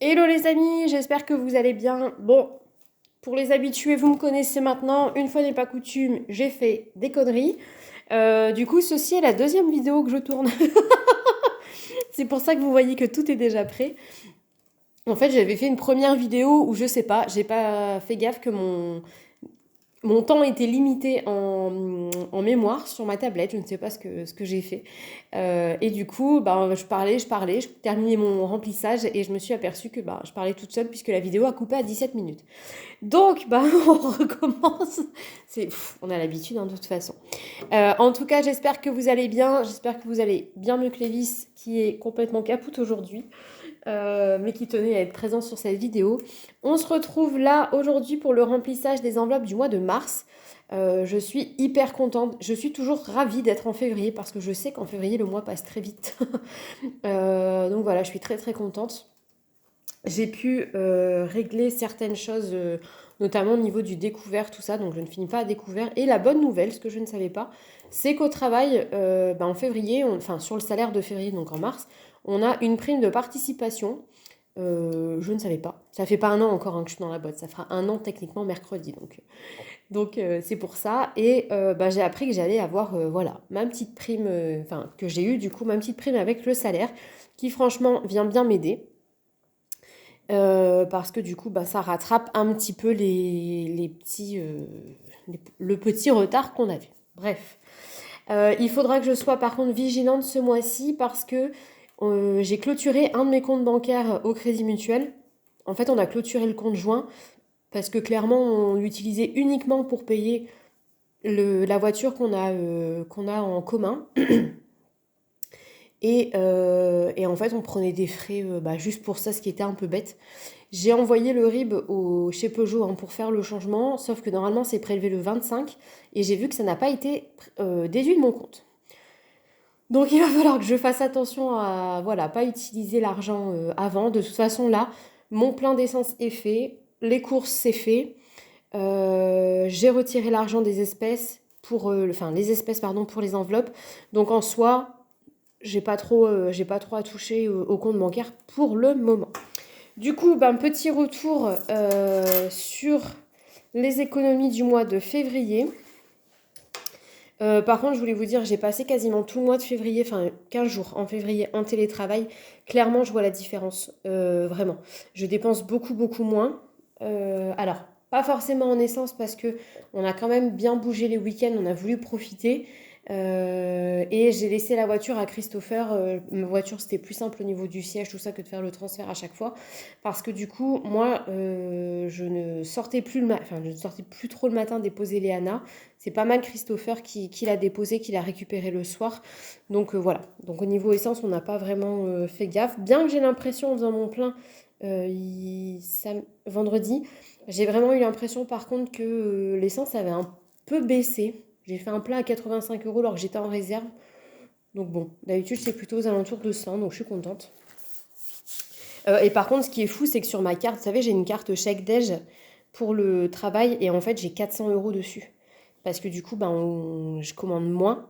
Hello les amis, j'espère que vous allez bien. Bon, pour les habitués, vous me connaissez maintenant. Une fois n'est pas coutume, j'ai fait des conneries. Du coup, ceci est la deuxième vidéo que je tourne. C'est pour ça que vous voyez que tout est déjà prêt. En fait, j'avais fait une première vidéo où je sais pas, j'ai pas fait gaffe que mon temps était limité en mémoire sur ma tablette, je ne sais pas ce que j'ai fait. Et du coup, ben, je terminais mon remplissage et je me suis aperçue que ben, je parlais toute seule puisque la vidéo a coupé à 17 minutes. Donc, ben, on recommence. On a l'habitude hein, de toute façon. En tout cas, j'espère que vous allez bien, j'espère que vous allez bien mieux que Lévis qui est complètement capoute aujourd'hui. Mais qui tenait à être présent sur cette vidéo. On se retrouve là aujourd'hui pour le remplissage des enveloppes du mois de mars. Je suis hyper contente. Je suis toujours ravie d'être en février parce que je sais qu'en février, le mois passe très vite. Donc voilà, je suis très très contente. J'ai pu régler certaines choses, notamment au niveau du découvert, tout ça, donc je ne finis pas à découvert. Et la bonne nouvelle, ce que je ne savais pas, c'est qu'au travail, en février, enfin sur le salaire de février, donc en mars, on a une prime de participation. Je ne savais pas. Ça fait pas un an encore hein, que je suis dans la boîte, ça fera un an techniquement mercredi, donc c'est pour ça. Et j'ai appris que j'allais avoir voilà, ma petite prime, que j'ai eu du coup ma petite prime avec le salaire, qui franchement vient bien m'aider. Parce que du coup, ça rattrape un petit peu le petit retard qu'on avait. Bref. Il faudra que je sois par contre vigilante ce mois-ci parce que j'ai clôturé un de mes comptes bancaires au Crédit Mutuel. En fait, on a clôturé le compte joint parce que clairement, on l'utilisait uniquement pour payer la voiture qu'on a en commun. Et en fait, on prenait des frais juste pour ça, ce qui était un peu bête. J'ai envoyé le RIB chez Peugeot hein, pour faire le changement, sauf que normalement, c'est prélevé le 25, et j'ai vu que ça n'a pas été déduit de mon compte. Donc il va falloir que je fasse attention à voilà, pas utiliser l'argent avant. De toute façon, là, mon plein d'essence est fait, les courses, c'est fait. J'ai retiré l'argent des espèces les espèces pardon, pour les enveloppes. Donc en soi, j'ai pas trop à toucher au compte bancaire pour le moment. Du coup, petit retour sur les économies du mois de février. Par contre, je voulais vous dire, j'ai passé quasiment tout le mois de février, enfin 15 jours en février en télétravail. Clairement, je vois la différence, vraiment. Je dépense beaucoup, beaucoup moins. Alors, pas forcément en essence parce que on a quand même bien bougé les week-ends, on a voulu profiter. Et j'ai laissé la voiture à Christopher. Ma voiture, c'était plus simple au niveau du siège, tout ça, que de faire le transfert à chaque fois. Parce que du coup, moi, je ne sortais plus je ne sortais plus trop le matin déposer Léana. C'est pas mal Christopher qui l'a déposé, qui l'a récupéré le soir. Donc voilà. Donc au niveau essence, on n'a pas vraiment fait gaffe. Bien que j'ai l'impression, en faisant mon plein vendredi, j'ai vraiment eu l'impression par contre que l'essence avait un peu baissé. J'ai fait un plein à 85 € alors que j'étais en réserve. Donc bon, d'habitude c'est plutôt aux alentours de 100, donc je suis contente. Et par contre, ce qui est fou, c'est que sur ma carte, vous savez, j'ai une carte chèque déj pour le travail et en fait j'ai 400 € dessus. Parce que du coup, je commande moins.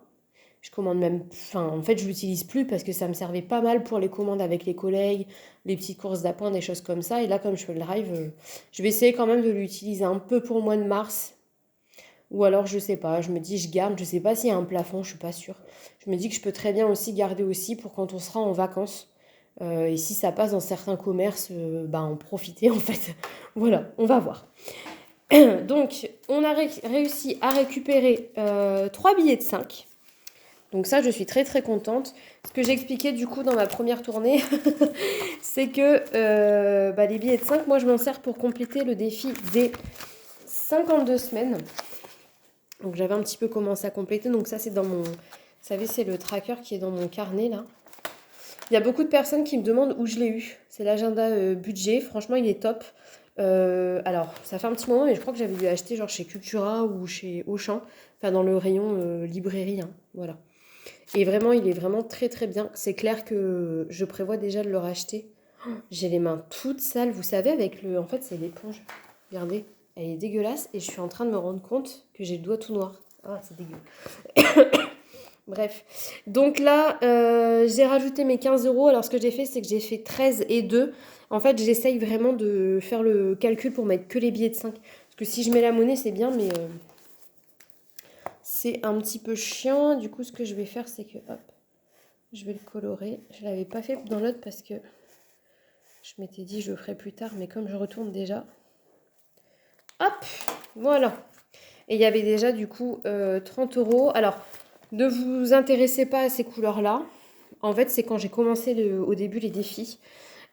Je commande même, en fait, je l'utilise plus parce que ça me servait pas mal pour les commandes avec les collègues, les petites courses d'appoint, des choses comme ça. Et là, comme je fais le drive, je vais essayer quand même de l'utiliser un peu pour le mois de mars. Ou alors, je sais pas, je me dis, je garde, je sais pas s'il y a un plafond, je suis pas sûre. Je me dis que je peux très bien aussi garder aussi pour quand on sera en vacances. Et si ça passe dans certains commerces, en profiter en fait. Voilà, on va voir. Donc, on a réussi à récupérer 3 billets de 5. Donc ça, je suis très très contente. Ce que j'expliquais du coup dans ma première tournée, c'est que les billets de 5, moi je m'en sers pour compléter le défi des 52 semaines. Donc j'avais un petit peu commencé à compléter. Donc ça, c'est dans mon... Vous savez, c'est le tracker qui est dans mon carnet là. Il y a beaucoup de personnes qui me demandent où je l'ai eu. C'est l'agenda budget. Franchement, il est top. Alors, ça fait un petit moment, mais je crois que j'avais dû acheter genre chez Cultura ou chez Auchan. Enfin, dans le rayon librairie. Hein, voilà. Et vraiment, il est vraiment très très bien. C'est clair que je prévois déjà de le racheter. J'ai les mains toutes sales. Vous savez, avec le... En fait, c'est l'éponge. Regardez, elle est dégueulasse. Et je suis en train de me rendre compte que j'ai le doigt tout noir. Ah, c'est dégueu. Bref. Donc là, j'ai rajouté mes 15 euros. Alors, ce que j'ai fait, c'est que j'ai fait 13 et 2. En fait, j'essaye vraiment de faire le calcul pour mettre que les billets de 5. Parce que si je mets la monnaie, c'est bien, mais c'est un petit peu chiant. Du coup, ce que je vais faire, c'est que, hop, je vais le colorer. Je ne l'avais pas fait dans l'autre parce que je m'étais dit je le ferai plus tard. Mais comme je retourne déjà, hop, voilà. Et il y avait déjà, du coup, 30 euros. Alors, ne vous intéressez pas à ces couleurs-là. En fait, c'est quand j'ai commencé au début les défis.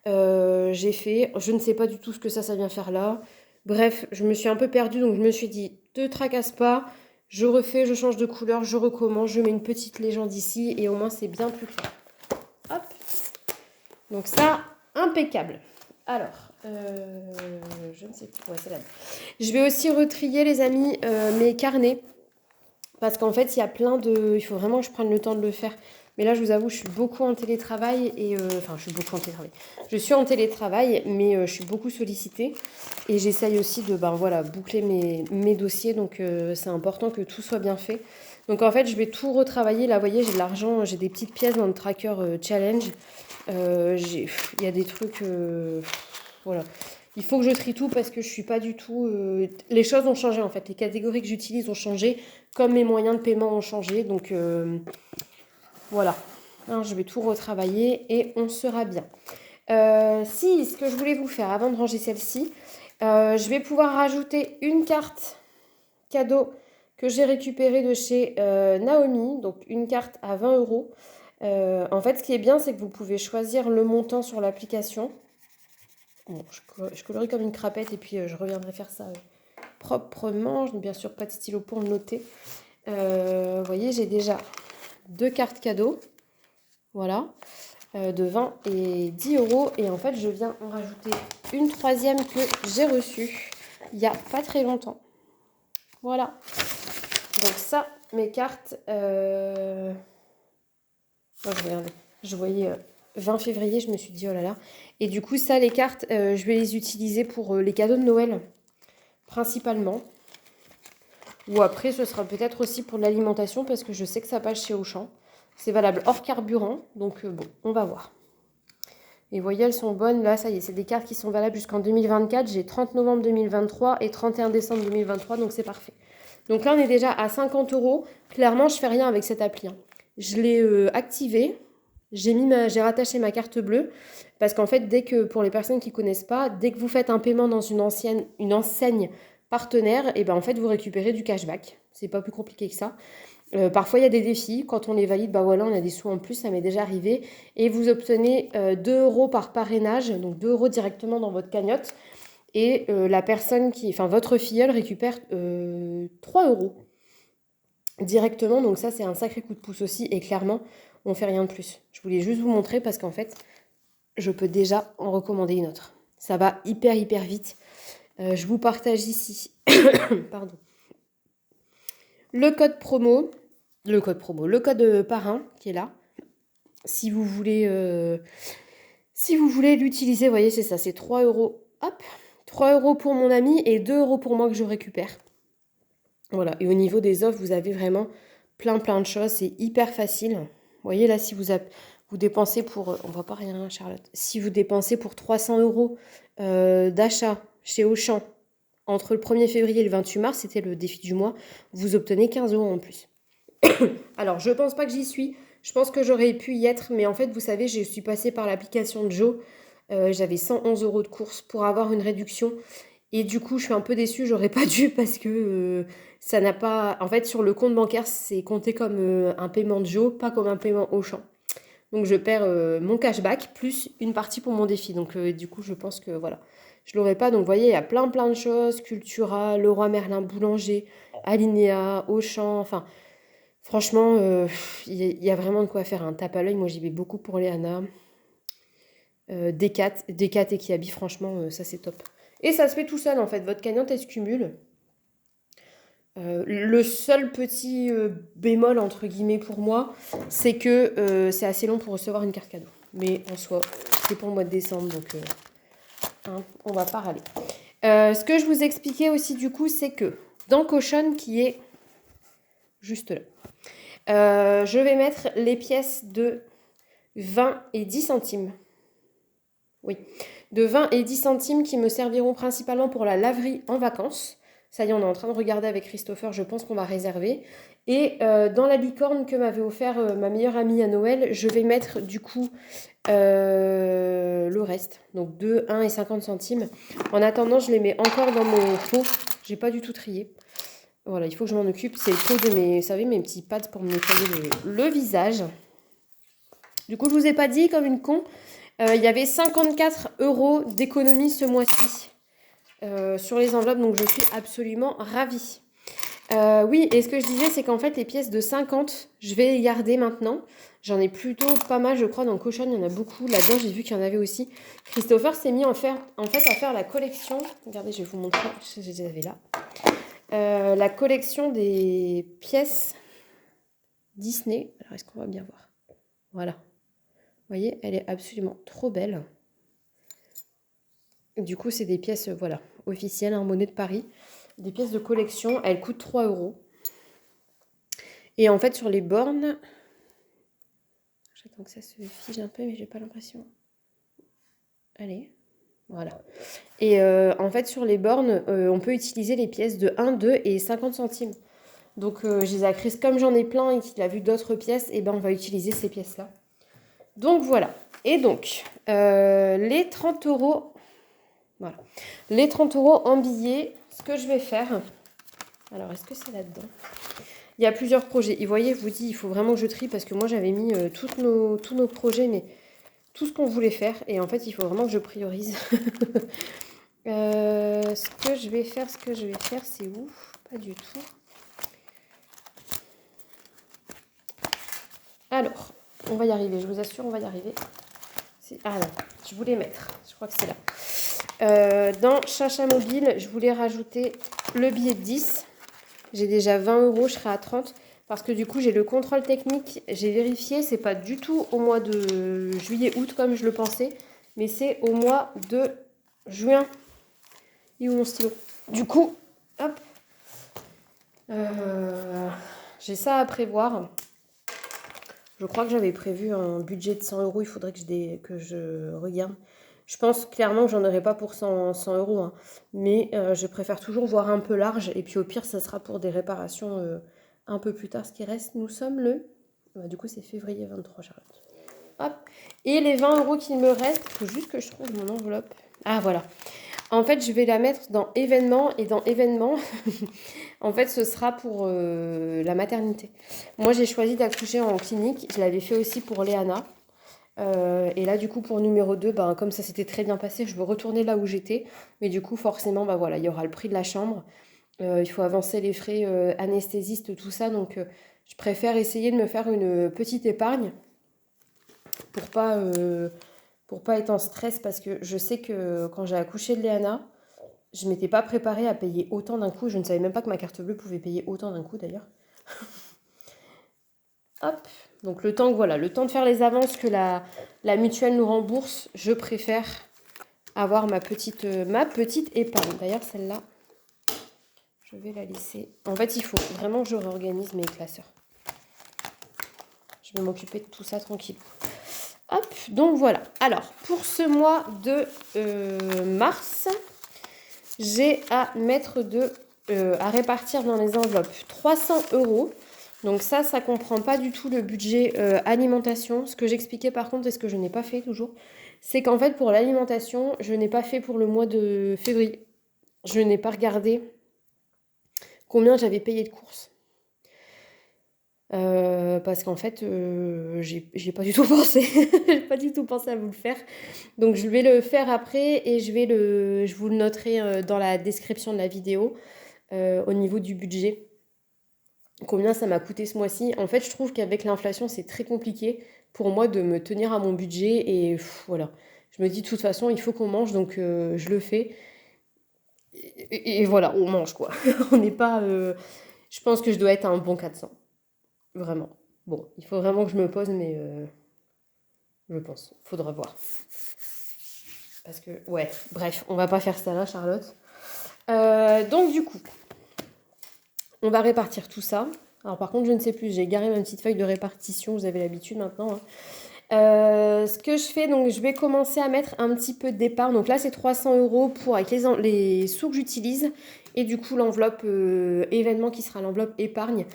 J'ai fait, je ne sais pas du tout ce que ça vient faire là. Bref, je me suis un peu perdue, donc je me suis dit, te tracasse pas, je refais, je change de couleur, je recommence, je mets une petite légende ici, et au moins c'est bien plus clair. Hop. Donc ça, impeccable. Alors, je ne sais plus, ouais, c'est là. Je vais aussi retrier, les amis, mes carnets. Parce qu'en fait, il y a plein de... Il faut vraiment que je prenne le temps de le faire. Mais là, je vous avoue, je suis beaucoup en télétravail. Enfin, je suis beaucoup en télétravail. Je suis en télétravail, mais je suis beaucoup sollicitée. Et j'essaye aussi de voilà, boucler mes dossiers. Donc, c'est important que tout soit bien fait. Donc, en fait, je vais tout retravailler. Là, vous voyez, j'ai de l'argent. J'ai des petites pièces dans le tracker challenge. Il y a des trucs... voilà. Il faut que je trie tout parce que je suis pas du tout... les choses ont changé en fait. Les catégories que j'utilise ont changé, comme mes moyens de paiement ont changé. Donc voilà. Hein, je vais tout retravailler et on sera bien. Si, ce que je voulais vous faire avant de ranger celle-ci, je vais pouvoir rajouter une carte cadeau que j'ai récupérée de chez Naomi. Donc une carte à 20 euros. En fait, ce qui est bien, c'est que vous pouvez choisir le montant sur l'application. Bon, je colorie comme une crapette et puis je reviendrai faire ça proprement. Je n'ai bien sûr pas de stylo pour le noter. Vous voyez, j'ai déjà 2 cartes cadeaux. Voilà. De 20 et 10 euros. Et en fait, je viens en rajouter une troisième que j'ai reçue il n'y a pas très longtemps. Voilà. Donc ça, mes cartes... Oh, je voyais 20 février, je me suis dit oh là là. Et du coup, ça, les cartes, je vais les utiliser pour les cadeaux de Noël, principalement. Ou après, ce sera peut-être aussi pour l'alimentation, parce que je sais que ça passe chez Auchan. C'est valable hors carburant, donc bon, on va voir. Et vous voyez, elles sont bonnes. Là, ça y est, c'est des cartes qui sont valables jusqu'en 2024. J'ai 30 novembre 2023 et 31 décembre 2023, donc c'est parfait. Donc là, on est déjà à 50 euros. Clairement, je fais rien avec cette appli. Hein. Je l'ai activée. J'ai rattaché ma carte bleue. Parce qu'en fait, pour les personnes qui ne connaissent pas, dès que vous faites un paiement dans une enseigne partenaire, et ben en fait, vous récupérez du cashback. C'est pas plus compliqué que ça. Parfois, il y a des défis. Quand on les valide, bah voilà, on a des sous en plus, ça m'est déjà arrivé. Et vous obtenez 2 euros par parrainage, donc 2 euros directement dans votre cagnotte. Et la personne votre filleule récupère 3 euros directement. Donc ça, c'est un sacré coup de pouce aussi. Et clairement, on ne fait rien de plus. Je voulais juste vous montrer parce qu'en fait, je peux déjà en recommander une autre. Ça va hyper, hyper vite. Je vous partage ici pardon, le code parrain qui est là. Si vous voulez l'utiliser, vous voyez, c'est ça, c'est 3 euros. Hop, 3 euros pour mon ami et 2 euros pour moi que je récupère. Voilà, et au niveau des offres, vous avez vraiment plein de choses. C'est hyper facile. Vous voyez, là, si vous dépensez pour... on voit pas rien, Charlotte. Si vous dépensez pour 300 euros d'achat chez Auchan, entre le 1er février et le 28 mars, c'était le défi du mois, vous obtenez 15 euros en plus. Alors, je pense pas que j'y suis. Je pense que j'aurais pu y être, mais en fait, vous savez, je suis passée par l'application de Joe. J'avais 111 euros de course pour avoir une réduction. Et du coup, je suis un peu déçue, j'aurais pas dû parce que ça n'a pas... En fait, sur le compte bancaire, c'est compté comme un paiement de Joe, pas comme un paiement Auchan. Donc, je perds mon cashback plus une partie pour mon défi. Donc, du coup, je pense que voilà, je l'aurais pas. Donc, vous voyez, il y a plein de choses. Cultura, Leroy Merlin Boulanger, Alinea, Auchan, enfin... Franchement, il y a vraiment de quoi faire un tape à l'œil. Moi, j'y vais beaucoup pour Léana. Decat et Kiabi, franchement, ça c'est top. Et ça se fait tout seul en fait. Votre cagnotte, elle se cumule. Le seul petit bémol, entre guillemets, pour moi, c'est que c'est assez long pour recevoir une carte cadeau. Mais en soi, c'est pour le mois de décembre, donc on va pas râler. Ce que je vous expliquais aussi, du coup, c'est que dans Caution, qui est juste là, Je vais mettre les pièces de 20 et 10 centimes. Oui, de 20 et 10 centimes qui me serviront principalement pour la laverie en vacances. Ça y est, on est en train de regarder avec Christopher, je pense qu'on va réserver. Et dans la licorne que m'avait offert ma meilleure amie à Noël, je vais mettre du coup le reste. Donc 2, 1 et 50 centimes. En attendant, je les mets encore dans mon pot. J'ai pas du tout trié. Voilà, il faut que je m'en occupe. C'est le pot de mes, vous savez, mes petits pads pour me nettoyer le visage. Du coup, je vous ai pas dit, comme une con, il y avait 54 € d'économie ce mois-ci sur les enveloppes, donc je suis absolument ravie. Oui, et ce que je disais, c'est qu'en fait, les pièces de 50, je vais les garder maintenant. J'en ai plutôt pas mal, je crois, dans Cochon, il y en a beaucoup. Là-dedans, j'ai vu qu'il y en avait aussi. Christopher s'est mis en fait à faire la collection. Regardez, je vais vous montrer, je les avais là. La collection des pièces Disney. Alors, est-ce qu'on va bien voir? Voilà. Vous voyez, elle est absolument trop belle. Du coup, c'est des pièces, voilà, officielles, en monnaie de Paris. Des pièces de collection, elles coûtent 3 €. Et en fait, sur les bornes... J'attends que ça se fige un peu, mais j'ai pas l'impression. Allez, voilà. Et en fait, sur les bornes, on peut utiliser les pièces de 1, 2 et 50 centimes. Donc, je les ai à Chris, comme j'en ai plein et qu'il a vu d'autres pièces, et ben on va utiliser ces pièces-là. Donc, voilà. Et donc, les 30 €... Voilà. Les 30 € en billets, ce que je vais faire... Alors, est-ce que c'est là-dedans? Il y a plusieurs projets. Et vous voyez, je vous dis, il faut vraiment que je trie parce que moi, j'avais mis tous nos projets, mais tout ce qu'on voulait faire. Et en fait, il faut vraiment que je priorise. Ce que je vais faire, c'est où? Pas du tout. Alors, on va y arriver, je vous assure, on va y arriver. Ah non, je voulais mettre, je crois que c'est là. Dans Chacha Mobile, je voulais rajouter le billet de 10. J'ai déjà 20 €, je serai à 30. Parce que du coup, j'ai le contrôle technique. J'ai vérifié, c'est pas du tout au mois de juillet-août comme je le pensais. Mais c'est au mois de juin. Il est où mon stylo? Du coup, hop. J'ai ça à prévoir. Je crois que j'avais prévu un budget de 100 €. Il faudrait que je regarde. Je pense clairement que j'en aurai pas pour 100 €. Hein. Mais je préfère toujours voir un peu large. Et puis au pire, ça sera pour des réparations un peu plus tard. Ce qui reste, nous sommes le... du coup, c'est février 23, Charlotte. Hop. Et les 20 € qu'il me reste, il faut juste que je trouve mon enveloppe. Ah, voilà. En fait, je vais la mettre dans événements. Et dans événements, en fait, ce sera pour la maternité. Moi, j'ai choisi d'accoucher en clinique. Je l'avais fait aussi pour Léana. Et là, du coup, pour numéro 2, ben, comme ça s'était très bien passé, je veux retourner là où j'étais. Mais du coup, forcément, ben, voilà, il y aura le prix de la chambre. Il faut avancer les frais anesthésistes, tout ça. Donc, je préfère essayer de me faire une petite épargne pour pas être en stress. Parce que je sais que quand j'ai accouché de Léana, je m'étais pas préparée à payer autant d'un coup. Je ne savais même pas que ma carte bleue pouvait payer autant d'un coup, d'ailleurs. Hop. Donc, le temps de faire les avances que la mutuelle nous rembourse, je préfère avoir ma petite épargne. D'ailleurs, celle-là, je vais la laisser. En fait, il faut vraiment que je réorganise mes classeurs. Je vais m'occuper de tout ça tranquille. Hop, donc voilà. Alors, pour ce mois de mars, j'ai à mettre à répartir dans les enveloppes 300 €. Donc ça comprend pas du tout le budget alimentation. Ce que j'expliquais par contre, et ce que je n'ai pas fait toujours, c'est qu'en fait pour l'alimentation, je n'ai pas fait pour le mois de février. Je n'ai pas regardé combien j'avais payé de courses. Parce qu'en fait, j'ai pas du tout pensé. J'ai pas du tout pensé à vous le faire. Donc je vais le faire après et je vous le noterai dans la description de la vidéo au niveau du budget. Combien ça m'a coûté ce mois-ci. En fait, je trouve qu'avec l'inflation, c'est très compliqué pour moi de me tenir à mon budget. Et voilà. Je me dis, de toute façon, il faut qu'on mange, donc je le fais. Et voilà, on mange, quoi. On n'est pas... je pense que je dois être à un bon 400. Vraiment. Bon, il faut vraiment que je me pose, mais je pense. Faudra voir. Parce que, ouais, bref, on va pas faire ça là, Charlotte. Donc, du coup, on va répartir tout ça. Alors par contre, je ne sais plus, j'ai garé ma petite feuille de répartition, vous avez l'habitude maintenant, hein. Ce que je fais, donc je vais commencer à mettre un petit peu d'épargne. Donc là, c'est 300 euros pour, avec les sous que j'utilise. Et du coup, l'enveloppe événement qui sera l'enveloppe épargne.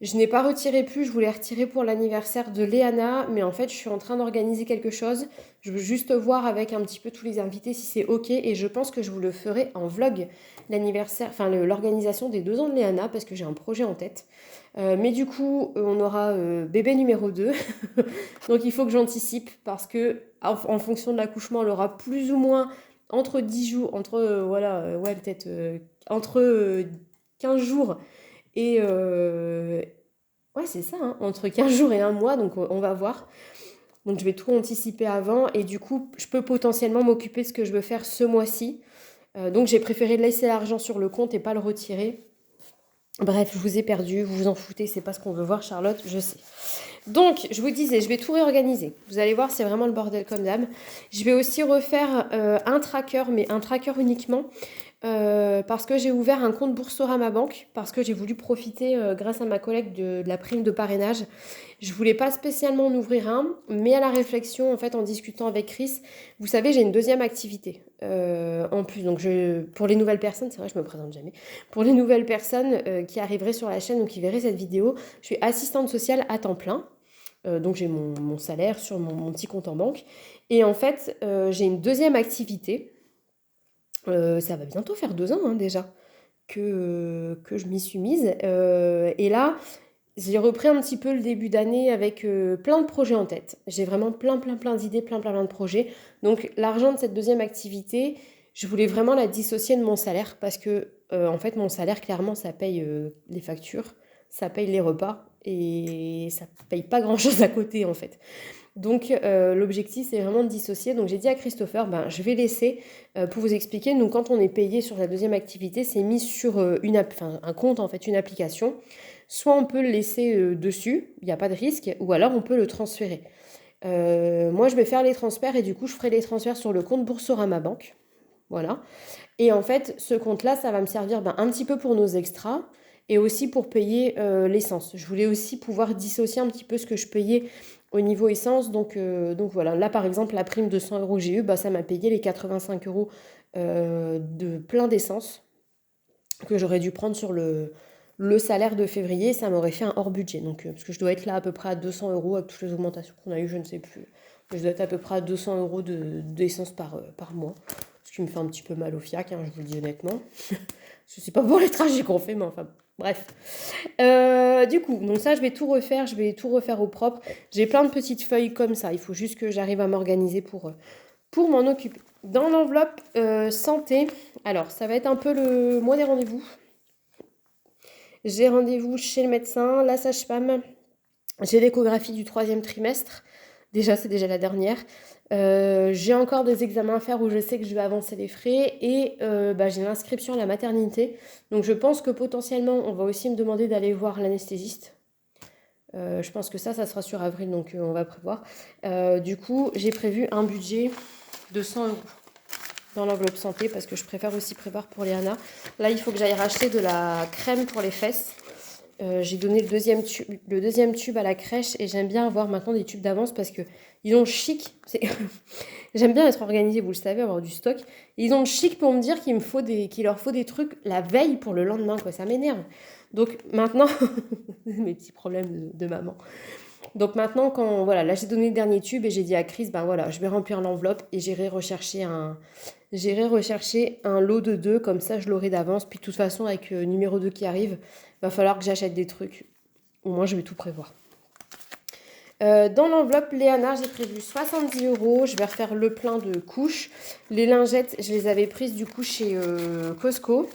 Je n'ai pas retiré plus, je voulais retirer pour l'anniversaire de Léana, mais en fait, je suis en train d'organiser quelque chose. Je veux juste voir avec un petit peu tous les invités si c'est OK, et je pense que je vous le ferai en vlog, l'anniversaire, enfin l'organisation des 2 ans de Léana, parce que j'ai un projet en tête. Mais du coup, on aura bébé numéro 2, donc il faut que j'anticipe, parce que en fonction de l'accouchement, elle aura plus ou moins entre 10 jours, entre, ouais, peut-être entre 15 jours et ouais, c'est ça, hein, entre 15 jours et 1 mois, donc on va voir. Donc je vais tout anticiper avant et du coup, je peux potentiellement m'occuper de ce que je veux faire ce mois-ci. Donc j'ai préféré laisser l'argent sur le compte et pas le retirer. Bref, je vous ai perdu, vous vous en foutez, c'est pas ce qu'on veut voir, Charlotte, je sais. Donc, je vous disais, je vais tout réorganiser. Vous allez voir, c'est vraiment le bordel comme d'hab. Je vais aussi refaire un tracker, mais un tracker uniquement. Parce que j'ai ouvert un compte Boursorama Banque, parce que j'ai voulu profiter, grâce à ma collègue, de la prime de parrainage. Je voulais pas spécialement en ouvrir un, mais à la réflexion, en fait, en discutant avec Chris, vous savez, j'ai une deuxième activité en plus. Donc, pour les nouvelles personnes, c'est vrai, je me présente jamais. Pour les nouvelles personnes qui arriveraient sur la chaîne ou qui verraient cette vidéo, je suis assistante sociale à temps plein. Donc, j'ai mon salaire sur mon petit compte en banque. Et en fait, j'ai une deuxième activité. Ça va bientôt faire 2 ans, hein, déjà que je m'y suis mise. Et là, j'ai repris un petit peu le début d'année avec plein de projets en tête. J'ai vraiment plein d'idées, plein de projets. Donc l'argent de cette deuxième activité, je voulais vraiment la dissocier de mon salaire parce que en fait mon salaire, clairement, ça paye les factures, ça paye les repas et ça paye pas grand-chose à côté en fait. Donc l'objectif, c'est vraiment de dissocier. Donc j'ai dit à Christopher, ben, je vais laisser, pour vous expliquer, nous quand on est payé sur la deuxième activité, c'est mis sur un compte, en fait, une application. Soit on peut le laisser dessus, il n'y a pas de risque, ou alors on peut le transférer. Moi, je vais faire les transferts et du coup, je ferai les transferts sur le compte Boursorama Banque. Voilà. Et en fait, ce compte-là, ça va me servir un petit peu pour nos extras et aussi pour payer l'essence. Je voulais aussi pouvoir dissocier un petit peu ce que je payais au niveau essence. Donc voilà, là par exemple, la prime de 100 euros que j'ai eue, ça m'a payé les 85 euros de plein d'essence que j'aurais dû prendre sur le salaire de février. Ça m'aurait fait un hors budget. Donc, parce que je dois être là à peu près à 200 euros avec toutes les augmentations qu'on a eues, je ne sais plus. Mais je dois être à peu près à 200 euros d'essence par mois. Ce qui me fait un petit peu mal au fiac, hein, je vous le dis honnêtement. Je sais pas pour les trajets qu'on fait, mais enfin, bref. Du coup, donc ça, je vais tout refaire au propre. J'ai plein de petites feuilles comme ça. Il faut juste que j'arrive à m'organiser pour m'en occuper. Dans l'enveloppe santé, alors ça va être un peu le mois des rendez-vous. J'ai rendez-vous chez le médecin, la sage-femme. J'ai l'échographie du 3e trimestre. Déjà, c'est déjà la dernière. J'ai encore des examens à faire où je sais que je vais avancer les frais. Et j'ai l'inscription à la maternité. Donc je pense que potentiellement, on va aussi me demander d'aller voir l'anesthésiste. Je pense que ça sera sur avril, donc on va prévoir. Du coup, j'ai prévu un budget de 100 euros dans l'enveloppe santé parce que je préfère aussi prévoir pour Léana. Là, il faut que j'aille racheter de la crème pour les fesses. J'ai donné le deuxième tube à la crèche et j'aime bien avoir maintenant des tubes d'avance parce que ils ont le chic. J'aime bien être organisée, vous le savez, avoir du stock. Ils ont le chic pour me dire qu'il leur faut des trucs la veille pour le lendemain, quoi. Ça m'énerve. Donc maintenant, mes petits problèmes de maman. Donc maintenant, voilà, là j'ai donné le dernier tube et j'ai dit à Chris, voilà, je vais remplir l'enveloppe et j'irai rechercher un lot de 2, comme ça je l'aurai d'avance. Puis de toute façon, avec numéro 2 qui arrive, va falloir que j'achète des trucs. Au moins, je vais tout prévoir. Dans l'enveloppe Léana, j'ai prévu 70 euros. Je vais refaire le plein de couches. Les lingettes, je les avais prises du coup chez Costco.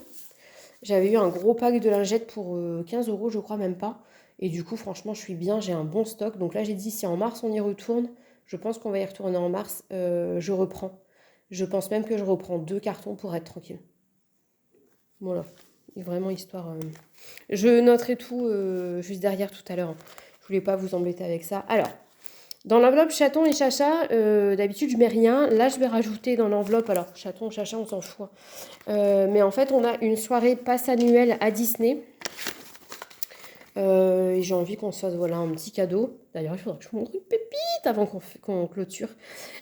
J'avais eu un gros pack de lingettes pour 15 euros, je crois même pas. Et du coup, franchement, je suis bien, j'ai un bon stock. Donc là, j'ai dit, si en mars, on y retourne, je pense qu'on va y retourner en mars, je reprends. Je pense même que je reprends 2 cartons pour être tranquille. Voilà, vraiment histoire... Je noterai tout juste derrière tout à l'heure, hein. Je voulais pas vous embêter avec ça. Alors, dans l'enveloppe chaton et chacha, d'habitude je mets rien. Là, je vais rajouter dans l'enveloppe, alors chaton, chacha, on s'en fout. Mais en fait, on a une soirée passe annuelle à Disney. Et j'ai envie qu'on se fasse voilà, un petit cadeau. D'ailleurs, il faudra que je vous montre une pépite avant qu'on clôture.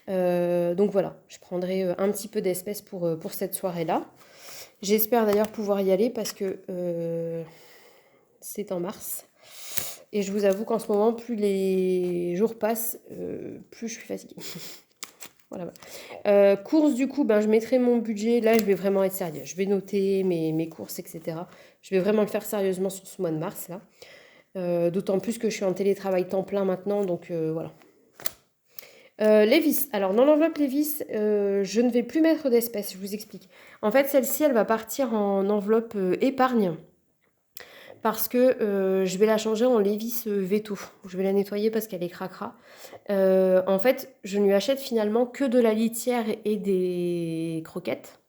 Donc voilà, je prendrai un petit peu d'espèces pour cette soirée-là. J'espère d'ailleurs pouvoir y aller parce que c'est en mars. Et je vous avoue qu'en ce moment, plus les jours passent, plus je suis fatiguée. Voilà. Courses, du coup, ben, je mettrai mon budget. Là, je vais vraiment être sérieux. Je vais noter mes courses, etc. Je vais vraiment le faire sérieusement sur ce mois de mars, là. D'autant plus que je suis en télétravail temps plein maintenant, donc voilà. Les vis. Alors, dans l'enveloppe les vis, je ne vais plus mettre d'espèces, je vous explique. En fait, celle-ci, elle va partir en enveloppe épargne. Parce que je vais la changer en Lévis Veto. Je vais la nettoyer parce qu'elle est cracra. En fait, je ne lui achète finalement que de la litière et des croquettes.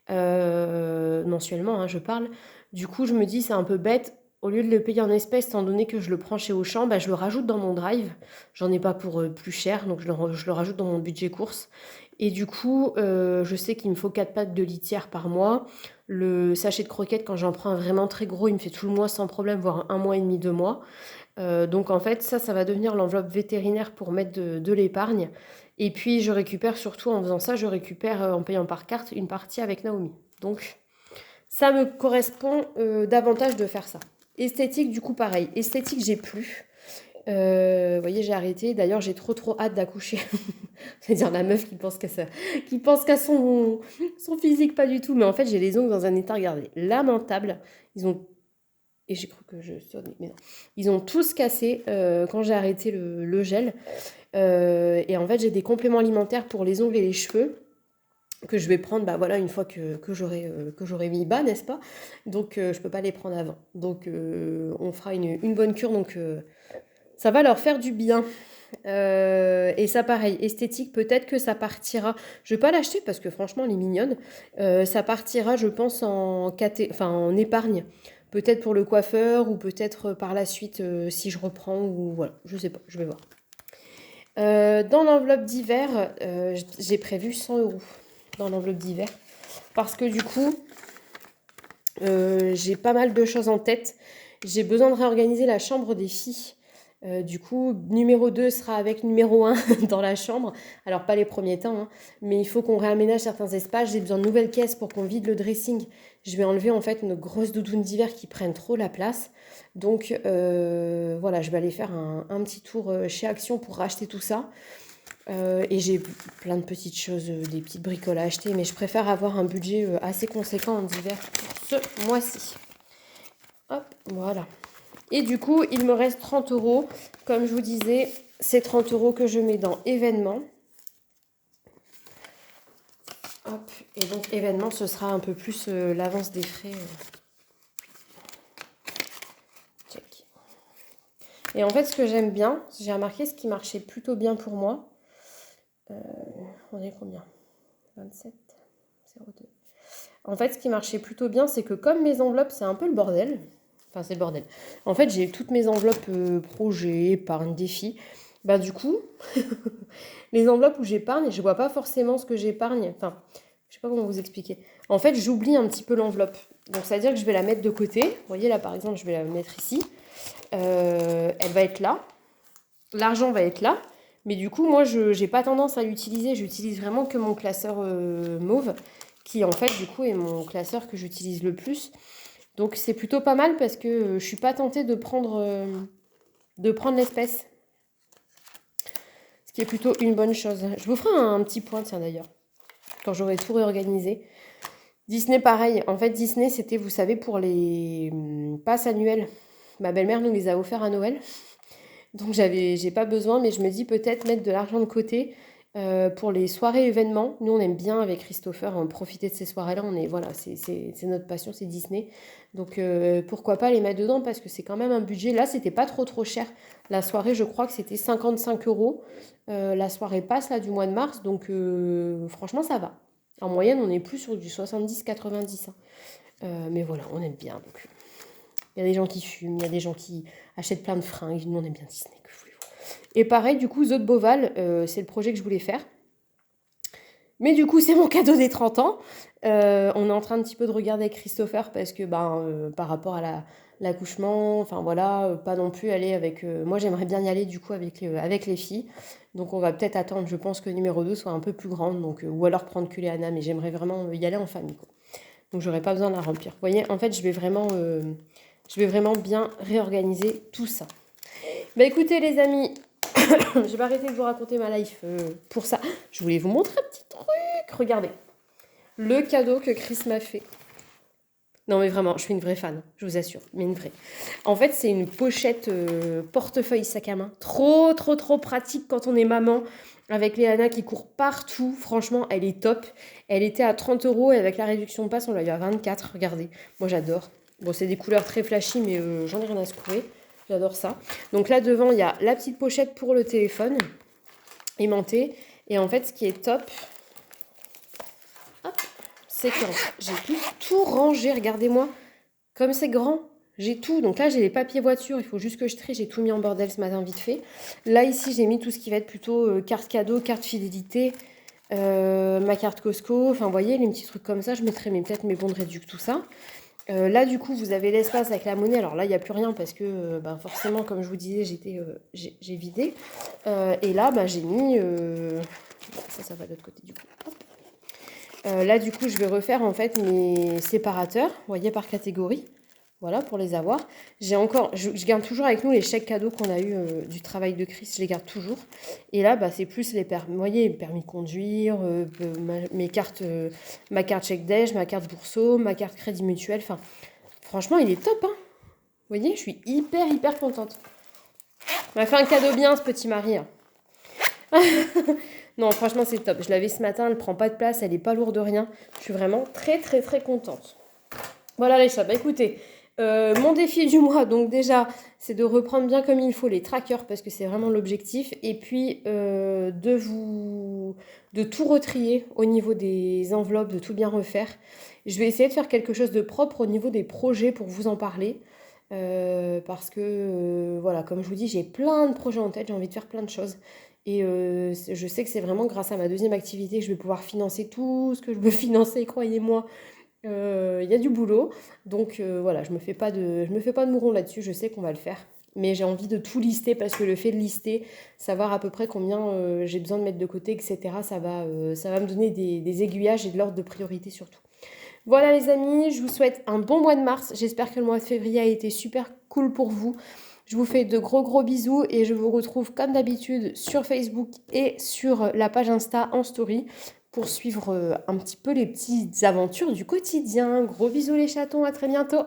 Mensuellement, hein, je parle. Du coup, je me dis, c'est un peu bête. Au lieu de le payer en espèces, étant donné que je le prends chez Auchan, bah, je le rajoute dans mon drive. J'en ai pas pour plus cher, donc je le rajoute dans mon budget course. Et du coup, je sais qu'il me faut 4 packs de litière par mois. Le sachet de croquettes, quand j'en prends un vraiment très gros, il me fait tout le mois sans problème, voire un mois et demi, 2 mois. Donc en fait, ça va devenir l'enveloppe vétérinaire pour mettre de l'épargne. Et puis je récupère surtout, en faisant ça, je récupère en payant par carte une partie avec Naomi. Donc ça me correspond davantage de faire ça. Esthétique, du coup, pareil. Esthétique, j'ai plus. Vous voyez, j'ai arrêté. D'ailleurs, j'ai trop hâte d'accoucher. C'est-à-dire la meuf qui pense qu'à son physique, pas du tout. Mais en fait, j'ai les ongles dans un état, regardez, lamentable. Ils ont... Et j'ai cru que je sonnais, mais non. Ils ont tous cassé quand j'ai arrêté le gel. Et en fait, j'ai des compléments alimentaires pour les ongles et les cheveux que je vais prendre bah, voilà, une fois que j'aurai mis bas, n'est-ce pas? Donc, je peux pas les prendre avant. Donc, on fera une bonne cure. Donc, ça va leur faire du bien. Et ça, pareil, esthétique, peut-être que ça partira. Je vais pas l'acheter parce que franchement, elle est mignonne. Ça partira, je pense, en épargne. Peut-être pour le coiffeur ou peut-être par la suite si je reprends ou voilà, je sais pas, je vais voir. Dans l'enveloppe d'hiver, j'ai prévu 100 € dans l'enveloppe d'hiver parce que du coup, j'ai pas mal de choses en tête. J'ai besoin de réorganiser la chambre des filles. Du coup, numéro 2 sera avec numéro 1 dans la chambre. Alors, pas les premiers temps, hein, mais il faut qu'on réaménage certains espaces. J'ai besoin de nouvelles caisses pour qu'on vide le dressing. Je vais enlever en fait nos grosses doudounes d'hiver qui prennent trop la place. Donc, voilà, je vais aller faire un petit tour chez Action pour racheter tout ça. Et j'ai plein de petites choses, des petites bricoles à acheter, mais je préfère avoir un budget assez conséquent en hiver pour ce mois-ci. Hop, voilà. Et du coup, il me reste 30 €. Comme je vous disais, c'est 30 € que je mets dans événements. Hop, et donc événement, ce sera un peu plus l'avance des frais. Check. Et en fait, ce que j'aime bien, j'ai remarqué ce qui marchait plutôt bien pour moi. On est combien? 27,02. En fait, ce qui marchait plutôt bien, c'est que comme mes enveloppes, c'est un peu le bordel. Enfin, c'est le bordel. En fait, j'ai toutes mes enveloppes projet, épargne, défi. Bah, du coup, les enveloppes où j'épargne, je vois pas forcément ce que j'épargne. Enfin, je sais pas comment vous expliquer. En fait, j'oublie un petit peu l'enveloppe. Donc, ça veut dire que je vais la mettre de côté. Vous voyez, là, par exemple, je vais la mettre ici. Elle va être là. L'argent va être là. Mais du coup, moi, je n'ai pas tendance à l'utiliser. J'utilise vraiment que mon classeur mauve, qui en fait, du coup, est mon classeur que j'utilise le plus. Donc, c'est plutôt pas mal parce que je suis pas tentée de prendre l'espèce. Ce qui est plutôt une bonne chose. Je vous ferai un petit point, tiens, d'ailleurs, quand j'aurai tout réorganisé. Disney, pareil. En fait, Disney, c'était, vous savez, pour les passes annuelles. Ma belle-mère nous les a offerts à Noël. Donc j'ai pas besoin, mais je me dis peut-être mettre de l'argent de côté pour les soirées événements. Nous, on aime bien avec Christopher profiter de ces soirées-là. Voilà, c'est notre passion, c'est Disney. Donc pourquoi pas les mettre dedans parce que c'est quand même un budget. Là, c'était pas trop cher. La soirée, je crois que c'était 55 €. La soirée passe là du mois de mars, donc franchement, ça va. En moyenne, on est plus sur du 70-90. Hein. Mais voilà, on aime bien. Donc il y a des gens qui fument, il y a des gens qui achètent plein de fringues. Nous, on aime bien Disney, que voulez-vous. Et pareil, du coup, Zot Boval, c'est le projet que je voulais faire. Mais du coup, c'est mon cadeau des 30 ans. On est en train un petit peu de regarder avec Christopher parce que par rapport l'accouchement, enfin voilà, pas non plus aller avec... moi j'aimerais bien y aller du coup avec les filles, donc on va peut-être attendre, je pense que numéro 2 soit un peu plus grande, donc, ou alors prendre que Léana, mais j'aimerais vraiment y aller en famille, quoi. Donc j'aurais pas besoin de la remplir. Vous voyez, en fait je vais vraiment bien réorganiser tout ça. Bah écoutez les amis, je vais arrêter de vous raconter ma life pour ça. Je voulais vous montrer un petit truc, regardez. Le cadeau que Chris m'a fait. Non mais vraiment, je suis une vraie fan, je vous assure, mais une vraie. En fait, c'est une pochette portefeuille sac à main. Trop, trop, trop pratique quand on est maman. Avec Léana qui court partout. Franchement, elle est top. Elle était à 30 € et avec la réduction de passe, on l'a eu à 24. Regardez, moi j'adore. Bon, c'est des couleurs très flashy, mais j'en ai rien à secouer. J'adore ça. Donc là, devant, il y a la petite pochette pour le téléphone aimantée. Et en fait, ce qui est top, hop, c'est que j'ai pu tout ranger. Regardez-moi, comme c'est grand, j'ai tout. Donc là, j'ai les papiers voiture. Il faut juste que je trie. J'ai tout mis en bordel ce matin, vite fait. Là, ici, j'ai mis tout ce qui va être plutôt carte cadeau, carte fidélité, ma carte Costco. Enfin, vous voyez, les petits trucs comme ça. Je mettrai peut-être mes bons de réduc, tout ça. Là, du coup, vous avez l'espace avec la monnaie. Alors là, il n'y a plus rien parce que forcément, comme je vous disais, j'ai vidé. Et là, j'ai mis... ça va de l'autre côté, du coup. Hop. Là, du coup, je vais refaire en fait mes séparateurs, vous voyez, par catégorie. Voilà, pour les avoir. Je garde toujours avec nous les chèques cadeaux qu'on a eu du travail de Chris, je les garde toujours. Et là, c'est plus les permis, vous voyez, permis de conduire, mes cartes, ma carte chèque déj, ma carte bourseau, ma carte crédit mutuel. Enfin, franchement, il est top, hein. Vous voyez, je suis hyper, hyper contente. On m'a fait un cadeau bien, ce petit mari, hein. Non, franchement, c'est top. Je l'avais ce matin, elle prend pas de place, elle est pas lourde de rien. Je suis vraiment très, très, très contente. Voilà les chats. Écoutez, mon défi du mois, donc déjà, c'est de reprendre bien comme il faut les trackers parce que c'est vraiment l'objectif. Et puis, de tout retrier au niveau des enveloppes, de tout bien refaire. Je vais essayer de faire quelque chose de propre au niveau des projets pour vous en parler. Parce que, voilà, comme je vous dis, j'ai plein de projets en tête, j'ai envie de faire plein de choses. Et je sais que c'est vraiment grâce à ma deuxième activité que je vais pouvoir financer tout ce que je veux financer, croyez-moi. Il y a du boulot, donc voilà, je me fais pas de mouron là-dessus, je sais qu'on va le faire. Mais j'ai envie de tout lister parce que le fait de lister, savoir à peu près combien j'ai besoin de mettre de côté, etc., ça va me donner des aiguillages et de l'ordre de priorité surtout. Voilà les amis, je vous souhaite un bon mois de mars. J'espère que le mois de février a été super cool pour vous. Je vous fais de gros gros bisous et je vous retrouve comme d'habitude sur Facebook et sur la page Insta en story pour suivre un petit peu les petites aventures du quotidien. Gros bisous les chatons, à très bientôt.